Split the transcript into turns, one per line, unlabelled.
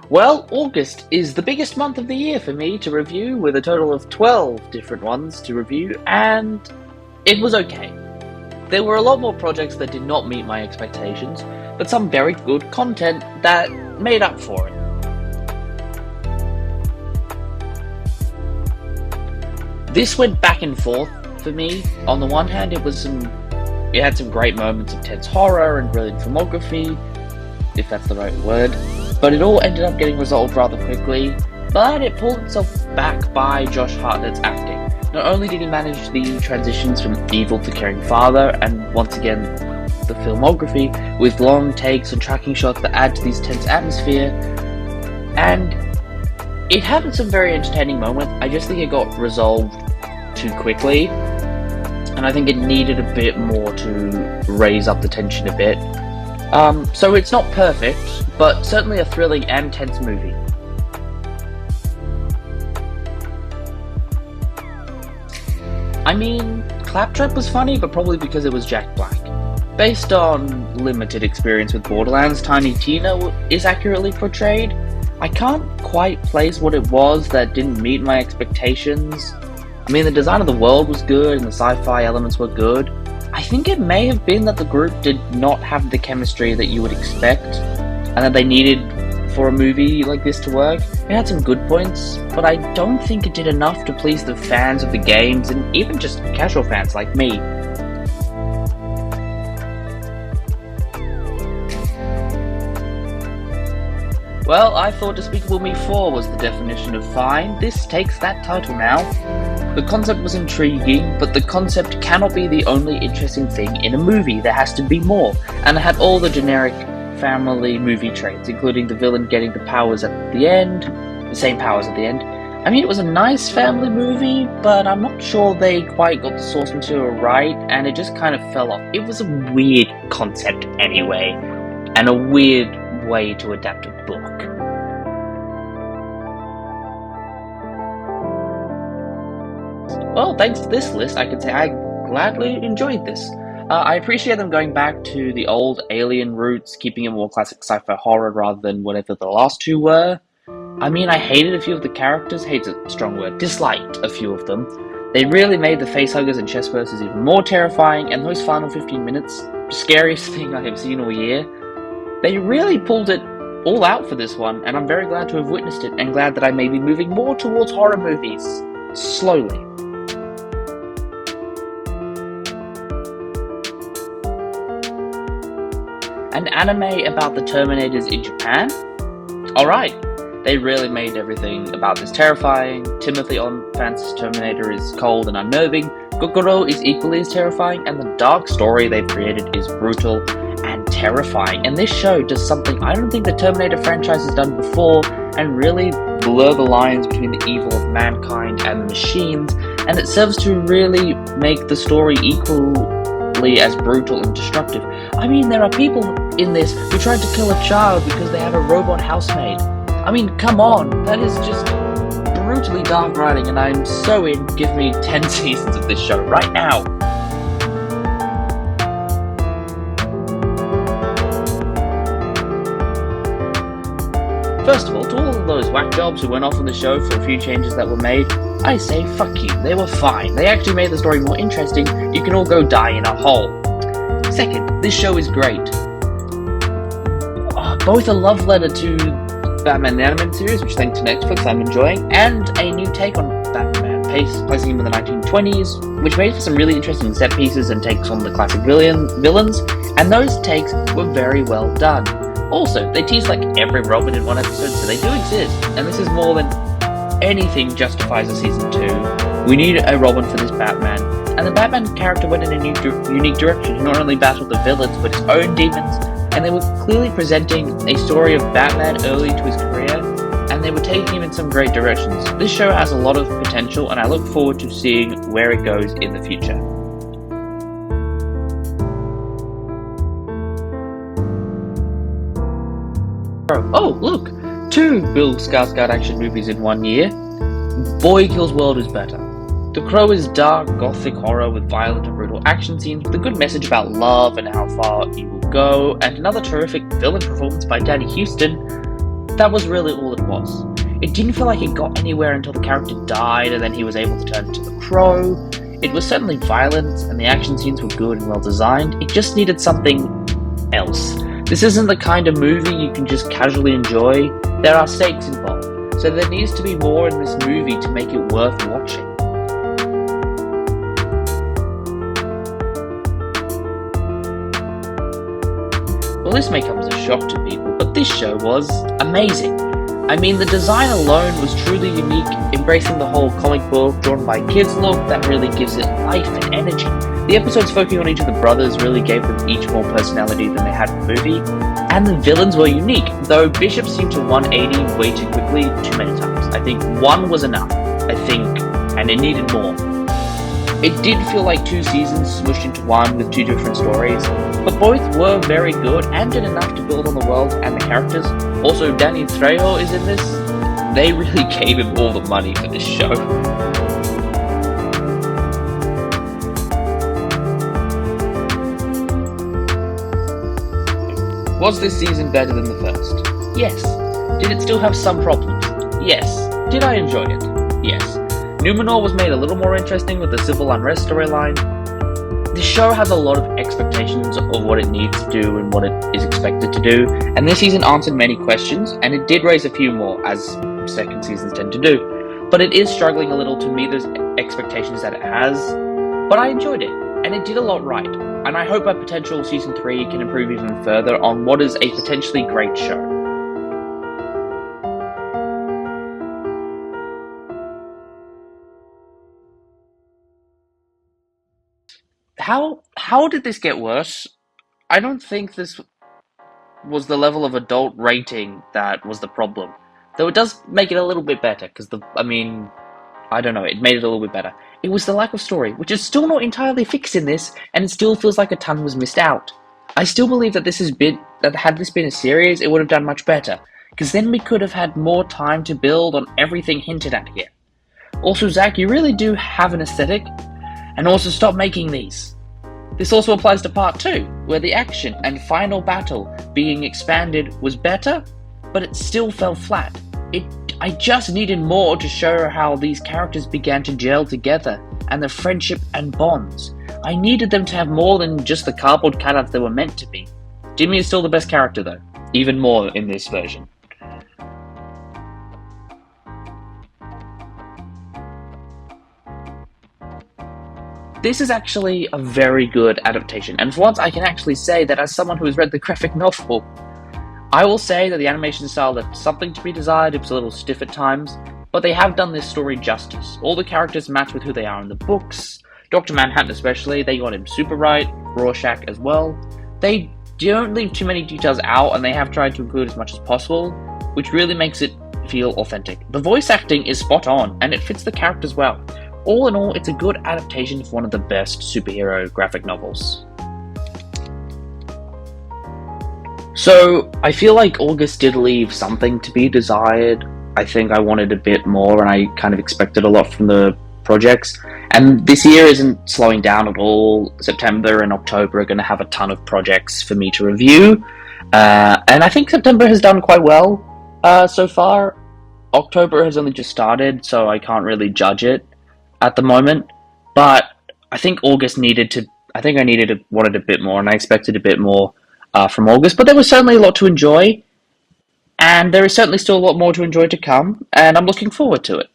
Well, August is the biggest month of the year for me to review, with a total of 12 different ones to review, and it was okay. There were a lot more projects that did not meet my expectations, but some very good content that made up for it. This went back and forth for me. On the one hand, it had some great moments of tense horror and brilliant filmography, if that's the right word, but it all ended up getting resolved rather quickly. But it pulled itself back by Josh Hartnett's acting. Not only did he manage the transitions from evil to caring father, and once again the filmography, with long takes and tracking shots that add to this tense atmosphere, and it had some very entertaining moments. I just think it got resolved too quickly, and I think it needed a bit more to raise up the tension a bit. So it's not perfect, but certainly a thrilling and tense movie. I mean, Claptrap was funny, but probably because it was Jack Black. Based on limited experience with Borderlands, Tiny Tina is accurately portrayed. I can't quite place what it was that didn't meet my expectations. I mean, the design of the world was good, and the sci-fi elements were good. I think it may have been that the group did not have the chemistry that you would expect, and that they needed for a movie like this to work. It had some good points, but I don't think it did enough to please the fans of the games, and even just casual fans like me. Well, I thought Despicable Me 4 was the definition of fine. This takes that title now. The concept was intriguing, but the concept cannot be the only interesting thing in a movie. There has to be more, and it had all the generic family movie traits, including the villain getting the powers at the end, the same powers at the end. I mean, it was a nice family movie, but I'm not sure they quite got the source material right, and it just kind of fell off. It was a weird concept anyway, and a weird way to adapt a book. Well, thanks to this list, I can say I gladly enjoyed this. I appreciate them going back to the old Alien roots, keeping it more classic sci-fi horror rather than whatever the last two were. I mean, I hated a few of the characters, hate's a strong word, disliked a few of them. They really made the facehuggers and chest bursters even more terrifying, and those final 15 minutes, scariest thing I have seen all year. They really pulled it all out for this one, and I'm very glad to have witnessed it, and glad that I may be moving more towards horror movies. Slowly. An anime about the Terminators in Japan? Alright, they really made everything about this terrifying. Timothy Olyphant's Terminator is cold and unnerving, Gogoro is equally as terrifying, and the dark story they've created is brutal and terrifying. And this show does something I don't think the Terminator franchise has done before, and really blur the lines between the evil of mankind and the machines, and it serves to really make the story equally as brutal and destructive. I mean, there are people in this who tried to kill a child because they have a robot housemaid. I mean, come on, that is just brutally dark writing, and I'm so in. Give me 10 seasons of this show right now. First of all, to all of those whack jobs who went off on the show for a few changes that were made, I say fuck you, they were fine. They actually made the story more interesting. You can all go die in a hole. Second, this show is great. Both a love letter to Batman the Animated Series, which thanks to Netflix I'm enjoying, and a new take on Batman, placing him in the 1920s, which made for some really interesting set pieces and takes on the classic villains, and those takes were very well done. Also, they tease like every Robin in one episode, so they do exist, and this is more than anything justifies a season 2. We need a Robin for this Batman, and the Batman character went in a unique direction. He not only battled the villains, but his own demons, and they were clearly presenting a story of Batman early to his career, and they were taking him in some great directions. This show has a lot of potential, and I look forward to seeing where it goes in the future. Oh, look! 2 Bill Skarsgård action movies in 1 year. Boy Kills World is better. The Crow is dark, gothic horror with violent and brutal action scenes with a good message about love and how far you will go, and another terrific villain performance by Danny Huston. that was really all it was. It didn't feel like it got anywhere until the character died and then he was able to turn into the Crow. It was certainly violent and the action scenes were good and well designed. It just needed something else. This isn't the kind of movie you can just casually enjoy. There are stakes involved, so there needs to be more in this movie to make it worth watching. Well, this may come as a shock to people, but this show was amazing. I mean, the design alone was truly unique, embracing the whole comic book drawn by kids look that really gives it life and energy. The episodes focusing on each of the brothers really gave them each more personality than they had in the movie, and the villains were unique, though Bishop seemed to 180 way too quickly too many times. I think one was enough, and it needed more. It did feel like two seasons smushed into one with two different stories, but both were very good and did enough to build on the world and the characters. Also, Danny Trejo is in this. They really gave him all the money for this show. Was this season better than the first? Yes. Did it still have some problems? Yes. Did I enjoy it? Yes. Numenor was made a little more interesting with the civil unrest storyline. The show has a lot of expectations of what it needs to do and what it is expected to do, and this season answered many questions, and it did raise a few more, as second seasons tend to do. But it is struggling a little to meet those expectations that it has, but I enjoyed it, and it did a lot right, and I hope a potential season 3 can improve even further on what is a potentially great show. How did this get worse? I don't think this was the level of adult rating that was the problem. Though it does make it a little bit better, because I don't know, it made it a little bit better. It was the lack of story, which is still not entirely fixed in this, and it still feels like a ton was missed out. I still believe that had this been a series, it would have done much better, because then we could have had more time to build on everything hinted at here. Also, Zach, you really do have an aesthetic, and also stop making these. This also applies to part 2, where the action and final battle being expanded was better, but it still fell flat. I just needed more to show how these characters began to gel together, and their friendship and bonds. I needed them to have more than just the cardboard cutouts they were meant to be. Jimmy is still the best character though, even more in this version. This is actually a very good adaptation, and for once I can actually say that as someone who has read the graphic novel. I will say that the animation style left something to be desired. It was a little stiff at times, but they have done this story justice. All the characters match with who they are in the books. Dr. Manhattan especially, they got him super right, Rorschach as well. They don't leave too many details out, and they have tried to include as much as possible, which really makes it feel authentic. The voice acting is spot on, and it fits the characters well. All in all, it's a good adaptation for one of the best superhero graphic novels. So, I feel like August did leave something to be desired. I think I wanted a bit more, and I kind of expected a lot from the projects. And this year isn't slowing down at all. September and October are going to have a ton of projects for me to review. And I think September has done quite well so far. October has only just started, so I can't really judge it at the moment, but I think I wanted a bit more, and I expected a bit more from August, but there was certainly a lot to enjoy, and there is certainly still a lot more to enjoy to come, and I'm looking forward to it.